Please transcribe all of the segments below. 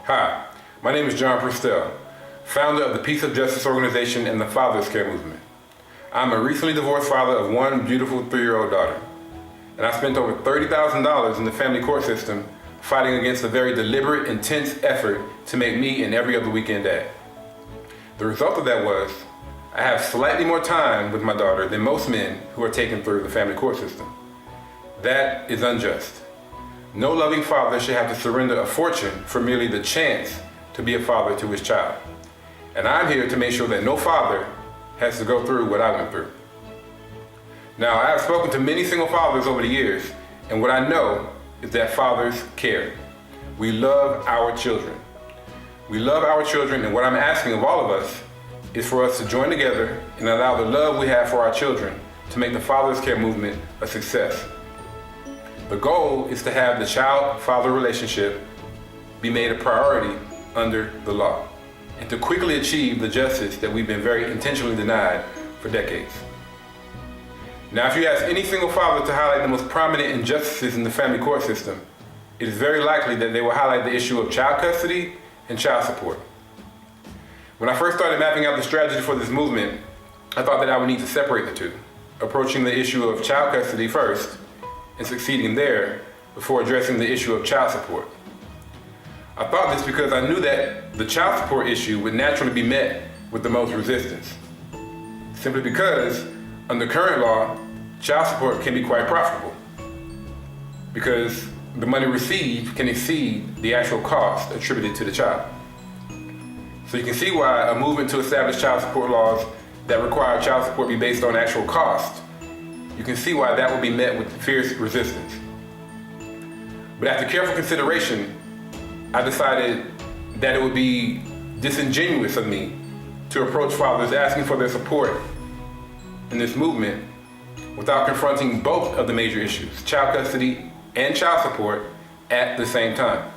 Hi, my name is John Prestel, founder of the Peace of Justice Organization and the Father's Care Movement. I'm a recently divorced father of one beautiful 3-year-old daughter, and I spent over $30,000 in the family court system fighting against a very deliberate, intense effort to make me an every other weekend dad. The result of that was I have slightly more time with my daughter than most men who are taken through the family court system. That is unjust. No loving father should have to surrender a fortune for merely the chance to be a father to his child. And I'm here to make sure that no father has to go through what I went through. Now, I have spoken to many single fathers over the years, and what I know is that fathers care. We love our children. We love our children, and what I'm asking of all of us is for us to join together and allow the love we have for our children to make the Father's Care Movement a success. The goal is to have the child-father relationship be made a priority under the law, and to quickly achieve the justice that we've been very intentionally denied for decades. Now, if you ask any single father to highlight the most prominent injustices in the family court system, it is very likely that they will highlight the issue of child custody and child support. When I first started mapping out the strategy for this movement, I thought that I would need to separate the two, approaching the issue of child custody first and succeeding there before addressing the issue of child support. I thought this because I knew that the child support issue would naturally be met with the most resistance, simply because under current law, child support can be quite profitable because the money received can exceed the actual cost attributed to the child. So you can see why a movement to establish child support laws that require child support be based on actual cost, you can see why that will be met with fierce resistance. But after careful consideration, I decided that it would be disingenuous of me to approach fathers asking for their support in this movement without confronting both of the major issues, child custody and child support, at the same time.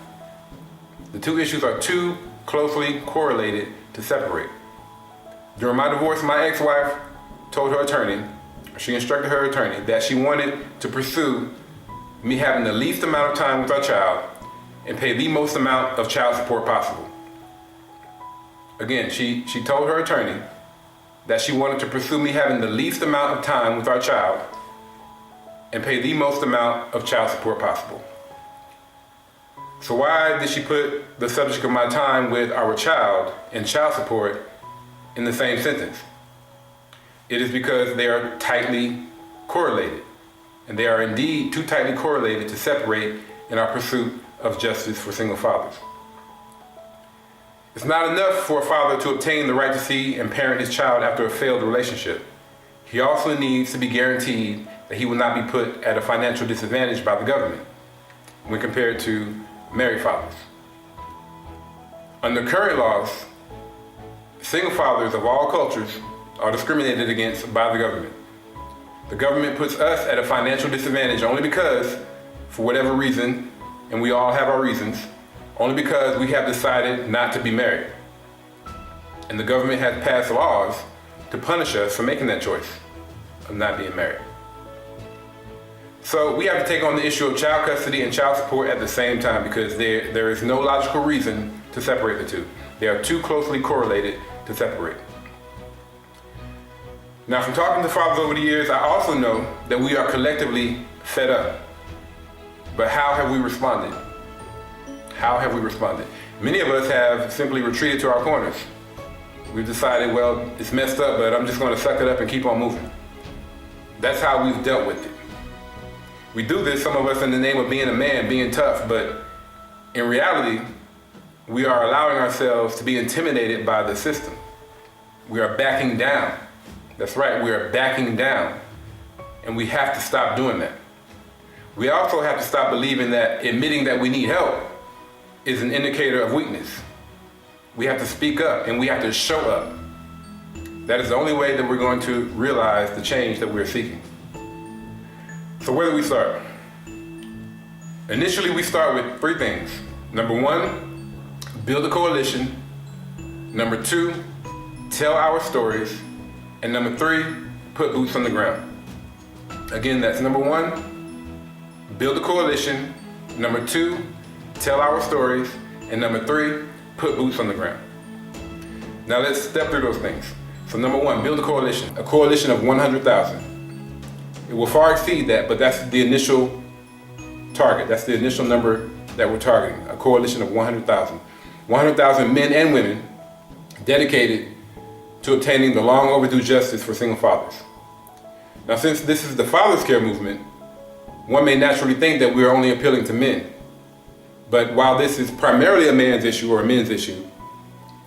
The two issues are too closely correlated to separate. During my divorce, my ex-wife told her attorney, she instructed her attorney, that she wanted to pursue me having the least amount of time with our child and pay the most amount of child support possible. Again, she told her attorney that she wanted to pursue me having the least amount of time with our child and pay the most amount of child support possible. So why did she put the subject of my time with our child and child support in the same sentence? It is because they are tightly correlated, and they are indeed too tightly correlated to separate in our pursuit of justice for single fathers. It's not enough for a father to obtain the right to see and parent his child after a failed relationship. He also needs to be guaranteed that he will not be put at a financial disadvantage by the government when compared to married fathers. Under current laws, single fathers of all cultures are discriminated against by the government. The government puts us at a financial disadvantage only because, for whatever reason, and we all have our reasons, only because we have decided not to be married. And the government has passed laws to punish us for making that choice of not being married. So we have to take on the issue of child custody and child support at the same time because there is no logical reason to separate the two. They are too closely correlated to separate. Now, from talking to fathers over the years, I also know that we are collectively fed up. But how have we responded? How have we responded? Many of us have simply retreated to our corners. We've decided, well, it's messed up, but I'm just going to suck it up and keep on moving. That's how we've dealt with it. We do this, some of us, in the name of being a man, being tough, but in reality, we are allowing ourselves to be intimidated by the system. We are backing down. That's right, we are backing down, and we have to stop doing that. We also have to stop believing that admitting that we need help is an indicator of weakness. We have to speak up, and we have to show up. That is the only way that we're going to realize the change that we're seeking. So where do we start? Initially, we start with 3 things. Number 1, build a coalition. Number 2, tell our stories. And number 3, put boots on the ground. Again, that's number 1, build a coalition. Number 2, tell our stories. And number 3, put boots on the ground. Now let's step through those things. So number 1, build a coalition of 100,000. It will far exceed that, but that's the initial target. That's the initial number that we're targeting, a coalition of 100,000. 100,000 men and women dedicated to obtaining the long overdue justice for single fathers. Now, since this is the Father's Care movement, one may naturally think that we are only appealing to men. But while this is primarily a man's issue or a men's issue,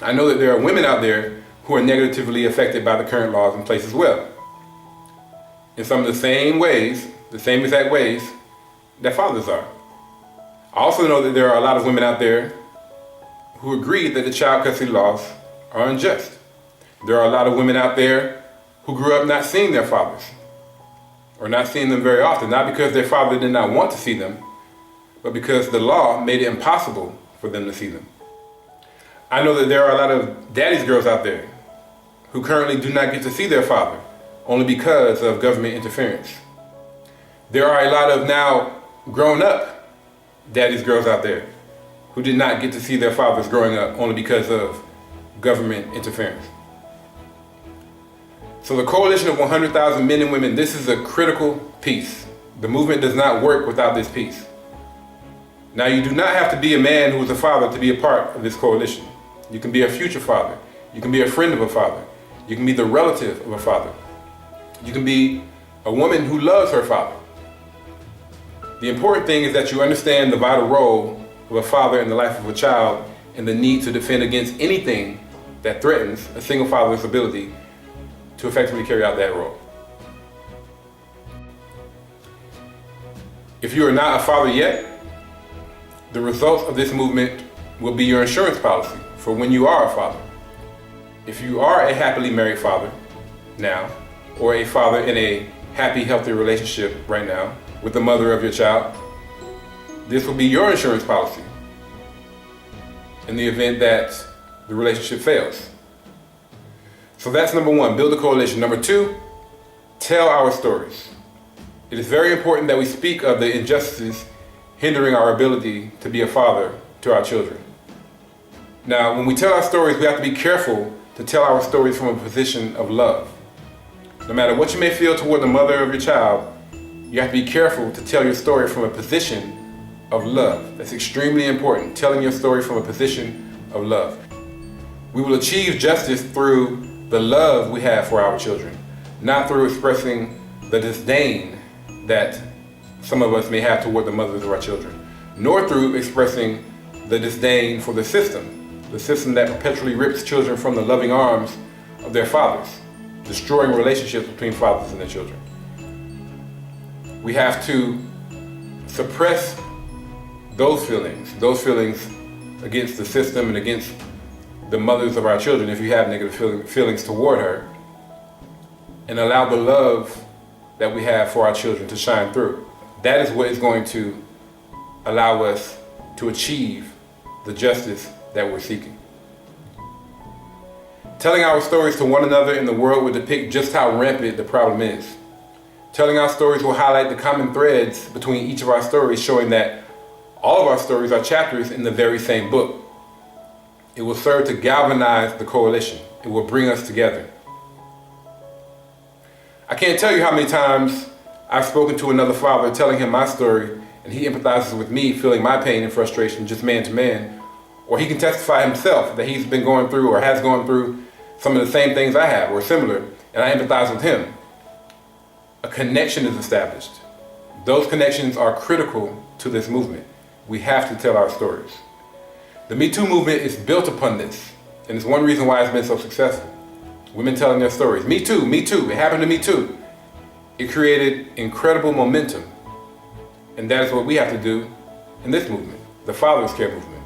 I know that there are women out there who are negatively affected by the current laws in place as well. In some of the same ways, the same exact ways that fathers are. I also know that there are a lot of women out there who agree that the child custody laws are unjust. There are a lot of women out there who grew up not seeing their fathers, or not seeing them very often, not because their father did not want to see them, but because the law made it impossible for them to see them. I know that there are a lot of daddy's girls out there who currently do not get to see their father only because of government interference. There are a lot of now grown up daddy's girls out there who did not get to see their fathers growing up only because of government interference. So the coalition of 100,000 men and women, this is a critical piece. The movement does not work without this piece. Now, you do not have to be a man who is a father to be a part of this coalition. You can be a future father. You can be a friend of a father. You can be the relative of a father. You can be a woman who loves her father. The important thing is that you understand the vital role of a father in the life of a child and the need to defend against anything that threatens a single father's ability to effectively carry out that role. If you are not a father yet, the results of this movement will be your insurance policy for when you are a father. If you are a happily married father now, or a father in a happy, healthy relationship right now with the mother of your child, this will be your insurance policy in the event that the relationship fails. So that's number 1, build a coalition. Number 2, tell our stories. It is very important that we speak of the injustices hindering our ability to be a father to our children. Now, when we tell our stories, we have to be careful to tell our stories from a position of love. No matter what you may feel toward the mother of your child, you have to be careful to tell your story from a position of love. That's extremely important, telling your story from a position of love. We will achieve justice through the love we have for our children, not through expressing the disdain that some of us may have toward the mothers of our children, nor through expressing the disdain for the system that perpetually rips children from the loving arms of their fathers, destroying relationships between fathers and their children. We have to suppress those feelings against the system and against the mothers of our children, if you have negative feelings toward her, and allow the love that we have for our children to shine through. That is what is going to allow us to achieve the justice that we're seeking. Telling our stories to one another in the world will depict just how rampant the problem is. Telling our stories will highlight the common threads between each of our stories, showing that all of our stories are chapters in the very same book. It will serve to galvanize the coalition. It will bring us together. I can't tell you how many times I've spoken to another father telling him my story, and he empathizes with me, feeling my pain and frustration just man to man. Or he can testify himself that he's been going through or has gone through some of the same things I have or similar, and I empathize with him. A connection is established. Those connections are critical to this movement. We have to tell our stories. The Me Too movement is built upon this, and it's one reason why it's been so successful. Women telling their stories. Me too, it happened to me too. It created incredible momentum, and that is what we have to do in this movement, the Father's Care movement.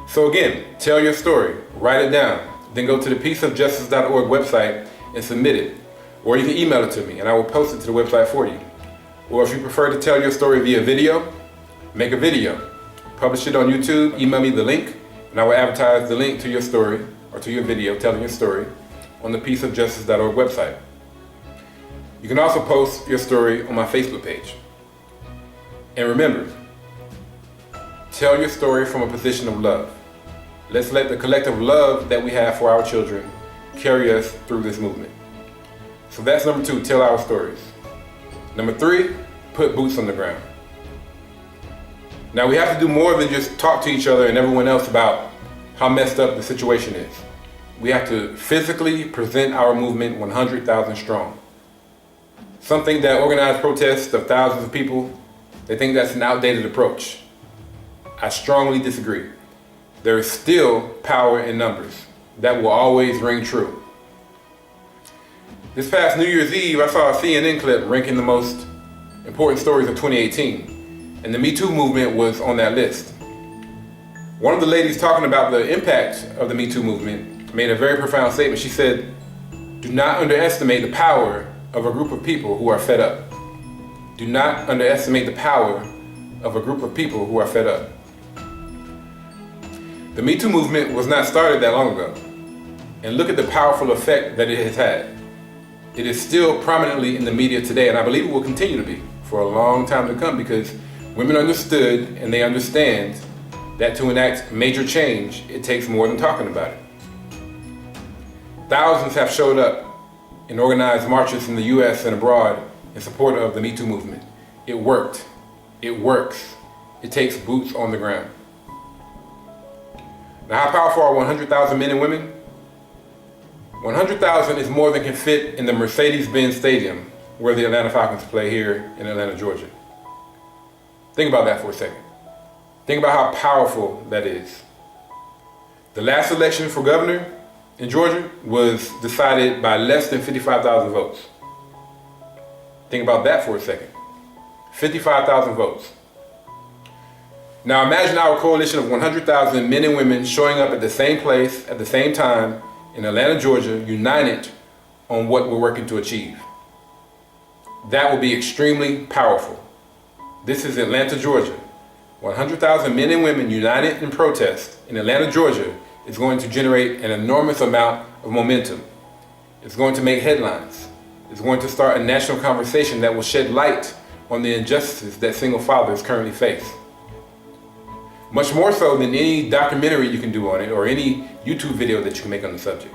So again, tell your story, write it down, then go to the peaceofjustice.org website and submit it. Or you can email it to me and I will post it to the website for you. Or if you prefer to tell your story via video, make a video. Publish it on YouTube, email me the link, and I will advertise the link to your story or to your video telling your story on the peaceofjustice.org website. You can also post your story on my Facebook page. And remember, Tell your story from a position of love. Let's let the collective love that we have for our children carry us through this movement. So that's number 2, tell our stories. Number 3, put boots on the ground. Now we have to do more than just talk to each other and everyone else about how messed up the situation is. We have to physically present our movement 100,000 strong. Something that organized protests of thousands of people, they think that's an outdated approach. I strongly disagree. There is still power in numbers. That will always ring true. This past New Year's Eve, I saw a CNN clip ranking the most important stories of 2018, and the Me Too movement was on that list. One of the ladies talking about the impact of the Me Too movement made a very profound statement. She said, "Do not underestimate the power of a group of people who are fed up. Do not underestimate the power of a group of people who are fed up." The Me Too movement was not started that long ago, and look at the powerful effect that it has had. It is still prominently in the media today, and I believe it will continue to be for a long time to come, because women understood and they understand that to enact major change, it takes more than talking about it. Thousands have showed up in organized marches in the US and abroad in support of the Me Too movement. It worked. It works. It takes boots on the ground. Now, how powerful are 100,000 men and women? 100,000 is more than can fit in the Mercedes-Benz Stadium where the Atlanta Falcons play here in Atlanta, Georgia. Think about that for a second. Think about how powerful that is. The last election for governor in Georgia was decided by less than 55,000 votes. Think about that for a second. 55,000 votes. Now imagine our coalition of 100,000 men and women showing up at the same place at the same time in Atlanta, Georgia, united on what we're working to achieve. That will be extremely powerful. This is Atlanta, Georgia. 100,000 men and women united in protest in Atlanta, Georgia is going to generate an enormous amount of momentum. It's going to make headlines. It's going to start a national conversation that will shed light on the injustices that single fathers currently face. Much more so than any documentary you can do on it or any YouTube video that you can make on the subject.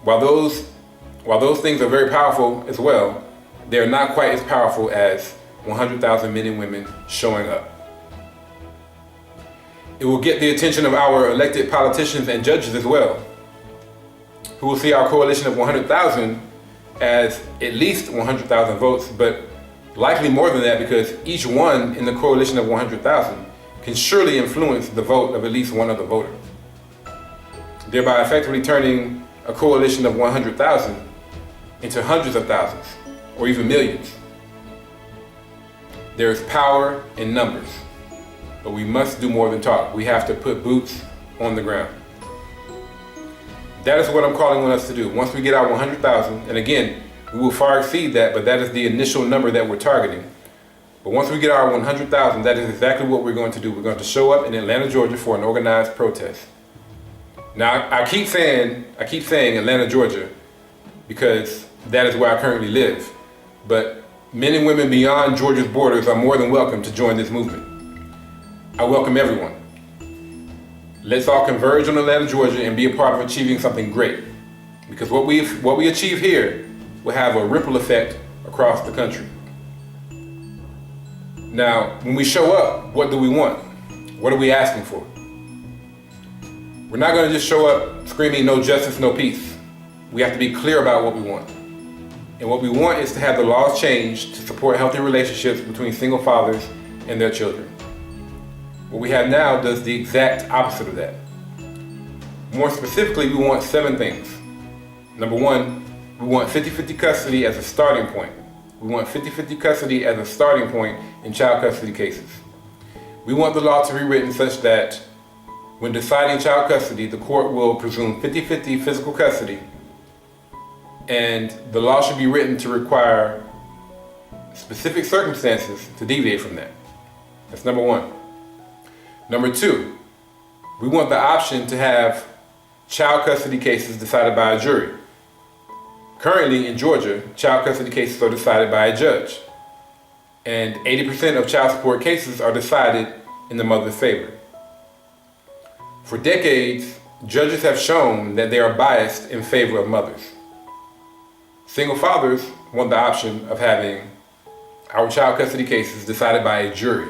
While those things are very powerful as well, they're not quite as powerful as 100,000 men and women showing up. It will get the attention of our elected politicians and judges as well, who will see our coalition of 100,000 as at least 100,000 votes, but likely more than that, because each one in the coalition of 100,000 can surely influence the vote of at least one other voter, thereby effectively turning a coalition of 100,000 into hundreds of thousands or even millions. There is power in numbers, but we must do more than talk. We have to put boots on the ground. That is what I'm calling on us to do. Once we get our 100,000, and again, we will far exceed that, but that is the initial number that we're targeting. But once we get our 100,000, that is exactly what we're going to do. We're going to show up in Atlanta, Georgia for an organized protest. Now, I keep saying Atlanta, Georgia, because that is where I currently live. But men and women beyond Georgia's borders are more than welcome to join this movement. I welcome everyone. Let's all converge on Atlanta, Georgia and be a part of achieving something great. Because what we achieve here will have a ripple effect across the country. Now, when we show up, what do we want? What are we asking for? We're not going to just show up screaming no justice, no peace. We have to be clear about what we want. And what we want is to have the laws changed to support healthy relationships between single fathers and their children. What we have now does the exact opposite of that. More specifically, we want 7 things. Number 1, we want 50-50 custody as a starting point. We want 50-50 custody as a starting point in child custody cases. We want the law to be written such that when deciding child custody, the court will presume 50-50 physical custody, and the law should be written to require specific circumstances to deviate from that. That's number 1. Number 2, we want the option to have child custody cases decided by a jury. Currently in Georgia, child custody cases are decided by a judge, and 80% of child support cases are decided in the mother's favor. For decades, judges have shown that they are biased in favor of mothers. Single fathers want the option of having our child custody cases decided by a jury.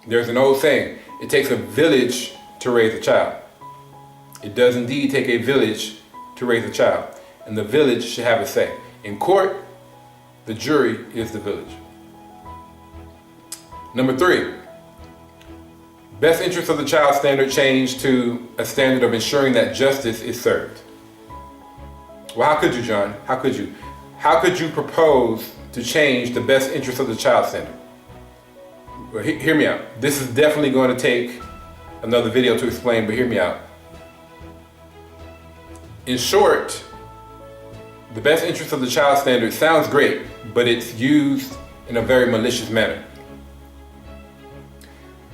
There's an old saying, it takes a village to raise a child. It does indeed take a village to raise a child, and the village should have a say. In court, the jury is the village. Number 3, best interest of the child standard changed to a standard of ensuring that justice is served. Well, how could you, John? How could you? How could you propose to change the best interest of the child standard? Well, hear me out. This is definitely going to take another video to explain, but hear me out. In short, the best interest of the child standard sounds great, but it's used in a very malicious manner.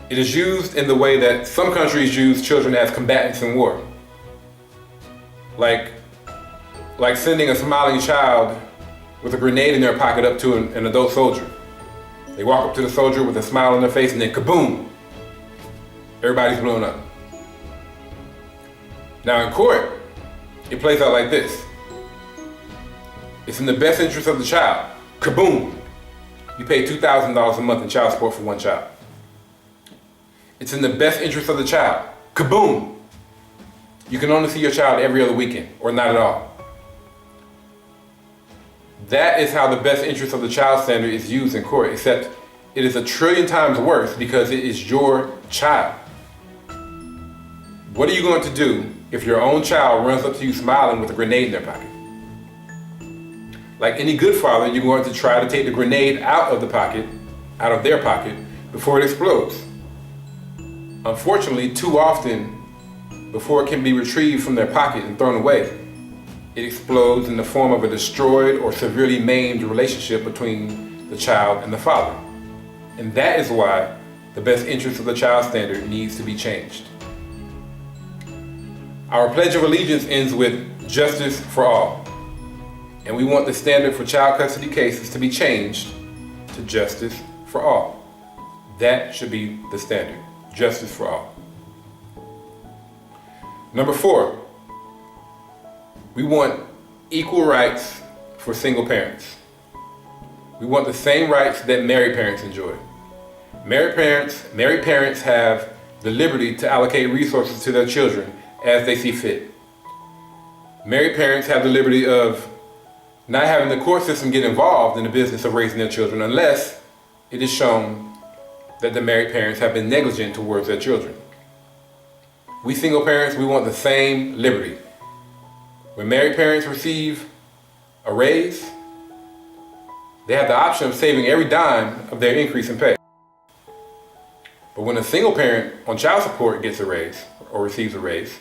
It is used in the way that some countries use children as combatants in war. Like sending a smiling child with a grenade in their pocket up to an adult soldier. They walk up to the soldier with a smile on their face and then kaboom! Everybody's blown up. Now in court, it plays out like this. It's in the best interest of the child. Kaboom! You pay $2,000 a month in child support for one child. It's in the best interest of the child. Kaboom! You can only see your child every other weekend, or not at all. That is how the best interest of the child standard is used in court, except it is 1,000,000,000 times worse because it is your child. What are you going to do if your own child runs up to you smiling with a grenade in their pocket? Like any good father, you're going to try to take the grenade out of their pocket, before it explodes. Unfortunately, too often, before it can be retrieved from their pocket and thrown away, it explodes in the form of a destroyed or severely maimed relationship between the child and the father. And that is why the best interest of the child standard needs to be changed. Our Pledge of Allegiance ends with justice for all. And we want the standard for child custody cases to be changed to justice for all. That should be the standard, justice for all. Number 4, we want equal rights for single parents. We want the same rights that married parents enjoy. Married parents have the liberty to allocate resources to their children as they see fit. Married parents have the liberty of not having the court system get involved in the business of raising their children unless it is shown that the married parents have been negligent towards their children. We single parents, we want the same liberty. When married parents receive a raise, they have the option of saving every dime of their increase in pay. But when a single parent on child support gets a raise or receives a raise,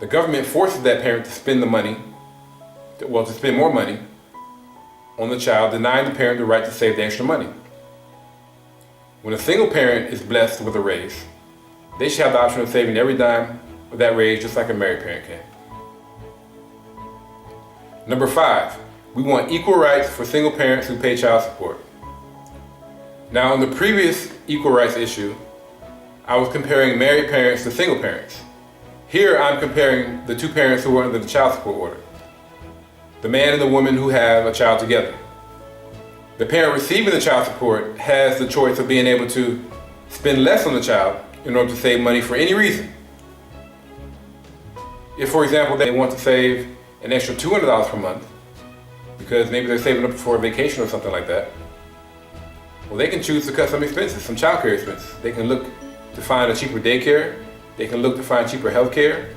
the government forces that parent to spend to spend more money on the child, denying the parent the right to save the extra money. When a single parent is blessed with a raise, they should have the option of saving every dime of that raise just like a married parent can. Number 5, we want equal rights for single parents who pay child support. Now, in the previous equal rights issue, I was comparing married parents to single parents. Here, I'm comparing the two parents who are under the child support order. The man and the woman who have a child together. The parent receiving the child support has the choice of being able to spend less on the child in order to save money for any reason. If, for example, they want to save an extra $200 per month because maybe they're saving up for a vacation or something like that, well, they can choose to cut some expenses, some childcare expenses. They can look to find a cheaper daycare. They can look to find cheaper healthcare.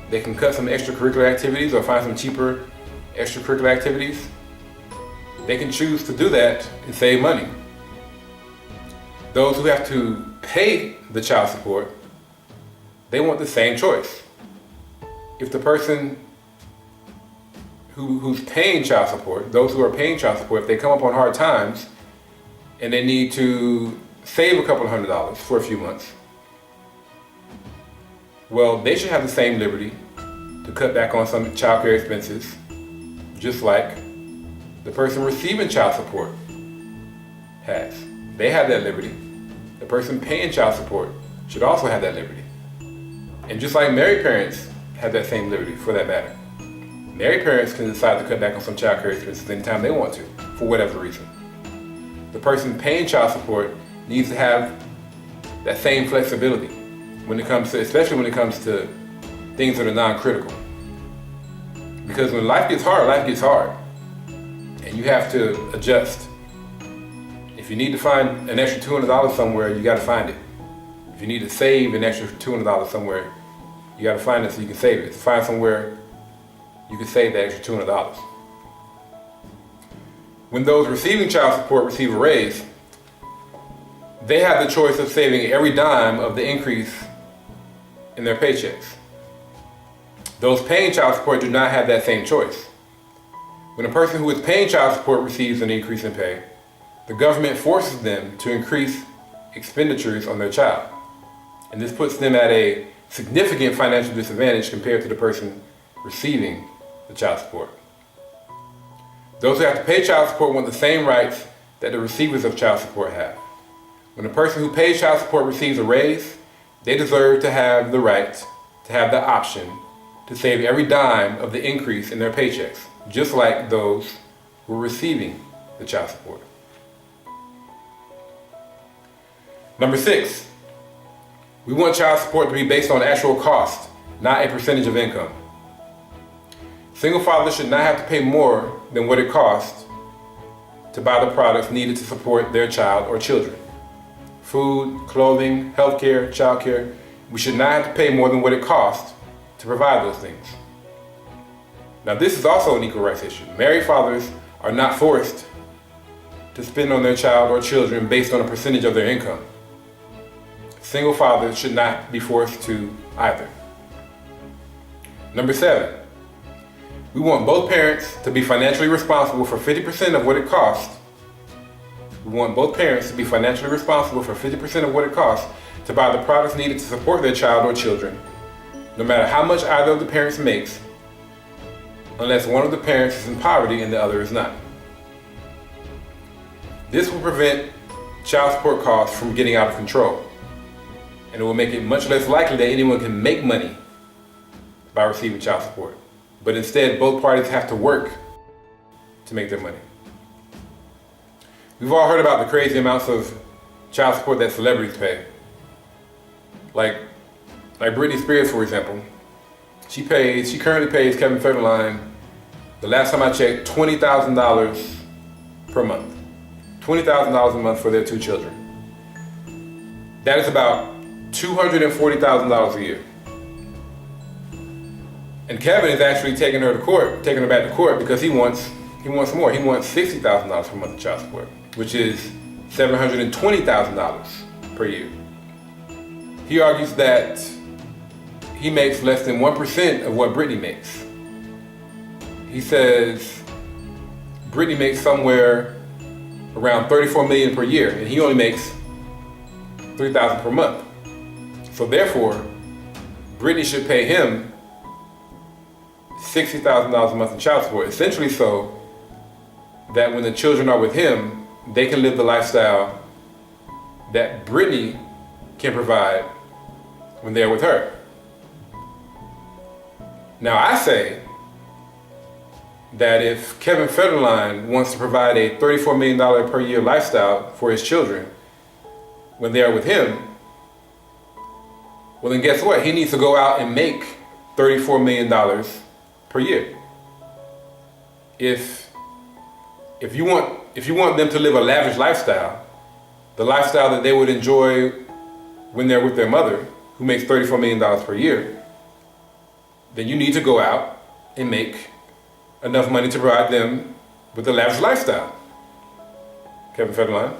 They can cut some extracurricular activities or find some cheaper extracurricular activities. They can choose to do that and save money. Those who have to pay the child support, they want the same choice. If the person who's paying child support, those who are paying child support, if they come up on hard times and they need to save a couple $100 for a few months, well, they should have the same liberty to cut back on some childcare expenses, just like the person receiving child support has. They have that liberty. The person paying child support should also have that liberty. And just like married parents have that same liberty, for that matter. Married parents can decide to cut back on some child care expenses anytime they want to, for whatever reason. The person paying child support needs to have that same flexibility when it comes to, especially when it comes to things that are non-critical. Because when life gets hard. And you have to adjust. If you need to find an extra $200 somewhere, you gotta find it. If you need to save an extra $200 somewhere, you gotta find it so you can save it. Find somewhere you can save that extra $200. When those receiving child support receive a raise, they have the choice of saving every dime of the increase in their paychecks. Those paying child support do not have that same choice. When a person who is paying child support receives an increase in pay, the government forces them to increase expenditures on their child. And this puts them at a significant financial disadvantage compared to the person receiving the child support. Those who have to pay child support want the same rights that the receivers of child support have. When a person who pays child support receives a raise, they deserve to have the right, to have the option, to save every dime of the increase in their paychecks, just like those who are receiving the child support. Number 6, we want child support to be based on actual cost, not a percentage of income. Single fathers should not have to pay more than what it costs to buy the products needed to support their child or children. Food, clothing, healthcare, childcare. We should not have to pay more than what it costs to provide those things. Now, this is also an equal rights issue. Married fathers are not forced to spend on their child or children based on a percentage of their income. Single fathers should not be forced to either. Number 7, we want both parents to be financially responsible for 50% of what it costs. We want both parents to be financially responsible for 50% of what it costs to buy the products needed to support their child or children, no matter how much either of the parents makes, unless one of the parents is in poverty and the other is not. This will prevent child support costs from getting out of control, and it will make it much less likely that anyone can make money by receiving child support. But instead, both parties have to work to make their money. We've all heard about the crazy amounts of child support that celebrities pay. Like Britney Spears, for example. She currently pays Kevin Federline, the last time I checked, $20,000 per month. $20,000 a month for their 2 children. That is about $240,000 a year. And Kevin is actually taking her back to court because he wants more. He wants $60,000 per month of child support, which is $720,000 per year. He argues that he makes less than 1% of what Britney makes. He says Britney makes somewhere around $34 million per year, and he only makes $3,000 per month. So therefore, Britney should pay him $60,000 a month in child support, essentially so that when the children are with him, they can live the lifestyle that Britney can provide when they're with her. Now, I say that if Kevin Federline wants to provide a $34 million per year lifestyle for his children when they are with him, well then guess what? He needs to go out and make $34 million per year. If you want them to live a lavish lifestyle, the lifestyle that they would enjoy when they're with their mother, who makes $34 million per year, then you need to go out and make enough money to provide them with a lavish lifestyle. Kevin Federline.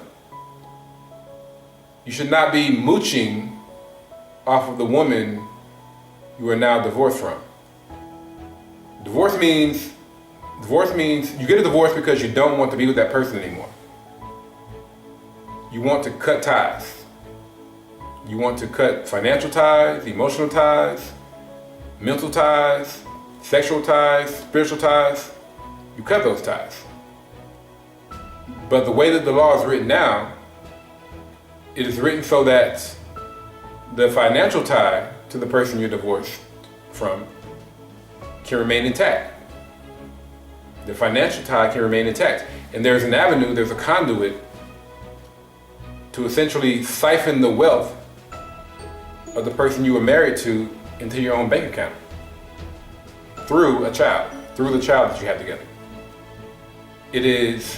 You should not be mooching off of the woman you are now divorced from. Divorce means you get a divorce because you don't want to be with that person anymore. You want to cut ties. You want to cut financial ties, emotional ties, mental ties, sexual ties, spiritual ties. You cut those ties. But the way that the law is written now, it is written so that the financial tie to to the person you're divorced from can remain intact. The financial tie can remain intact. And there's an avenue, there's a conduit to essentially siphon the wealth of the person you were married to into your own bank account through the child that you have together. It is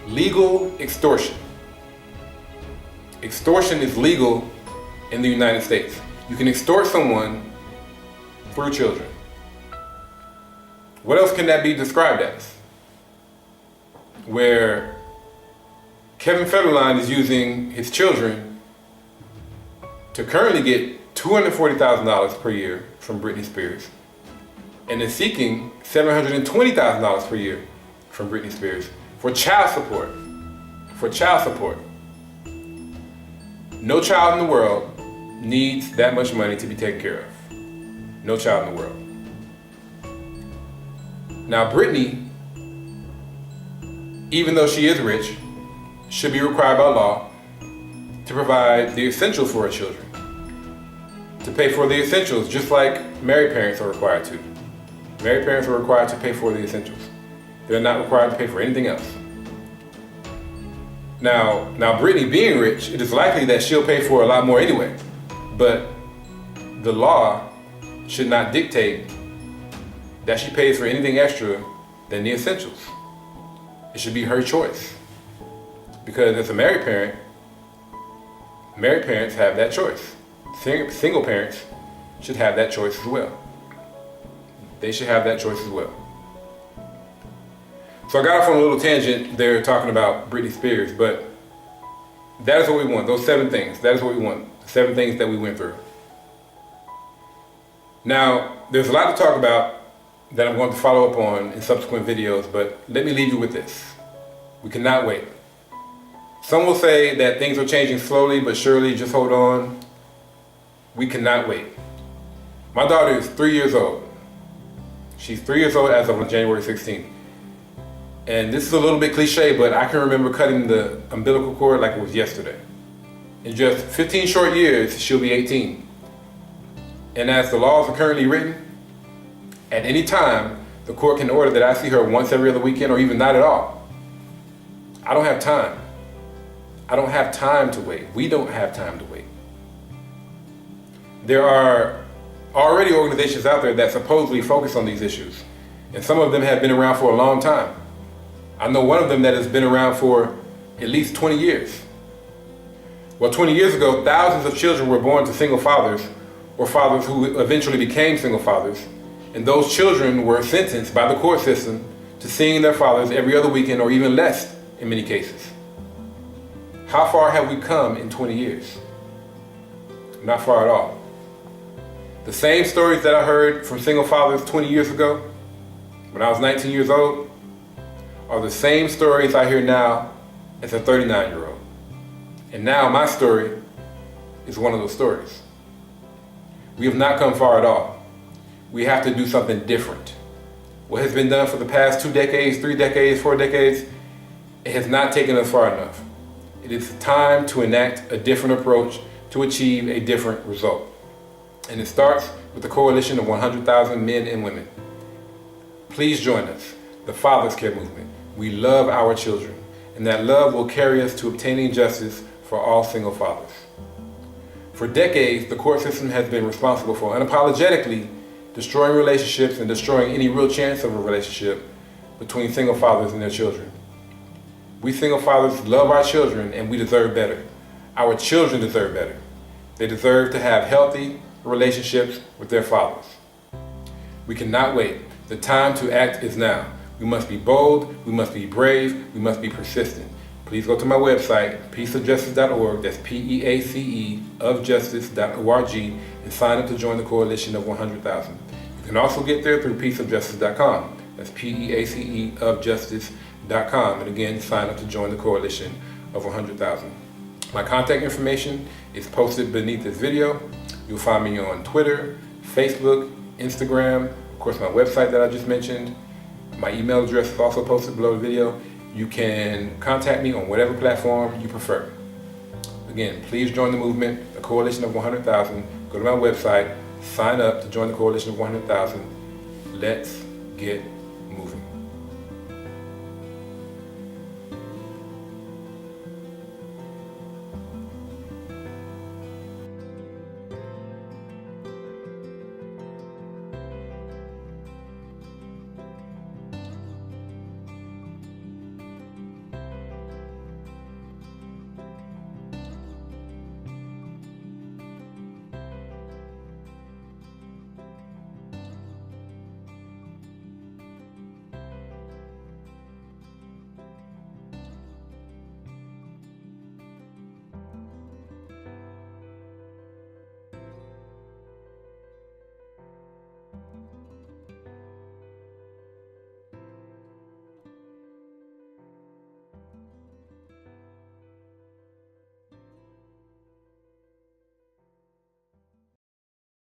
legal extortion. Extortion is legal in the United States. You can extort someone through children. What else can that be described as? Where Kevin Federline is using his children to currently get $240,000 per year from Britney Spears and is seeking $720,000 per year from Britney Spears for child support. For child support. No child in the world needs that much money to be taken care of. No child in the world. Now, Britney, even though she is rich, should be required by law to provide the essentials for her children. To pay for the essentials, just like married parents are required to. Married parents are required to pay for the essentials. They're not required to pay for anything else. Now Britney being rich, it is likely that she'll pay for a lot more anyway. But the law should not dictate that she pays for anything extra than the essentials. It should be her choice. Because as a married parent, married parents have that choice. Single parents should have that choice as well. They should have that choice as well. So I got off on a little tangent there talking about Britney Spears, but that is what we want, those 7 things. That is what we want, the 7 things that we went through. Now, there's a lot to talk about that I'm going to follow up on in subsequent videos, but let me leave you with this. We cannot wait. Some will say that things are changing slowly but surely, just hold on. We cannot wait. My daughter is 3 years old. She's 3 years old as of January 16th. And this is a little bit cliche, but I can remember cutting the umbilical cord like it was yesterday. In just 15 short years, she'll be 18. And as the laws are currently written, at any time, the court can order that I see her once every other weekend or even not at all. I don't have time. I don't have time to wait. We don't have time to wait. There are already organizations out there that supposedly focus on these issues, and some of them have been around for a long time. I know one of them that has been around for at least 20 years. Well, 20 years ago, thousands of children were born to single fathers or fathers who eventually became single fathers, and those children were sentenced by the court system to seeing their fathers every other weekend or even less in many cases. How far have we come in 20 years? Not far at all. The same stories that I heard from single fathers 20 years ago, when I was 19 years old, are the same stories I hear now as a 39-year-old. And now my story is one of those stories. We have not come far at all. We have to do something different. What has been done for the past 2 decades, 3 decades, 4 decades, it has not taken us far enough. It is time to enact a different approach to achieve a different result. And it starts with the coalition of 100,000 men and women. Please join us, the Father's Care Movement. We love our children, and that love will carry us to obtaining justice for all single fathers. For decades, the court system has been responsible for unapologetically destroying relationships and destroying any real chance of a relationship between single fathers and their children. We single fathers love our children, and we deserve better. Our children deserve better. They deserve to have healthy relationships with their fathers. We cannot wait. The time to act is now. We must be bold, we must be brave, we must be persistent. Please go to my website, peaceofjustice.org, that's P-E-A-C-E of justice.org, and sign up to join the coalition of 100,000. You can also get there through peaceofjustice.com, that's P-E-A-C-E of justice.com, and again, sign up to join the coalition of 100,000. My contact information is posted beneath this video. You'll find me on Twitter, Facebook, Instagram, of course my website that I just mentioned. My email address is also posted below the video. You can contact me on whatever platform you prefer. Again, please join the movement, the Coalition of 100,000. Go to my website, sign up to join the Coalition of 100,000. Let's get moving.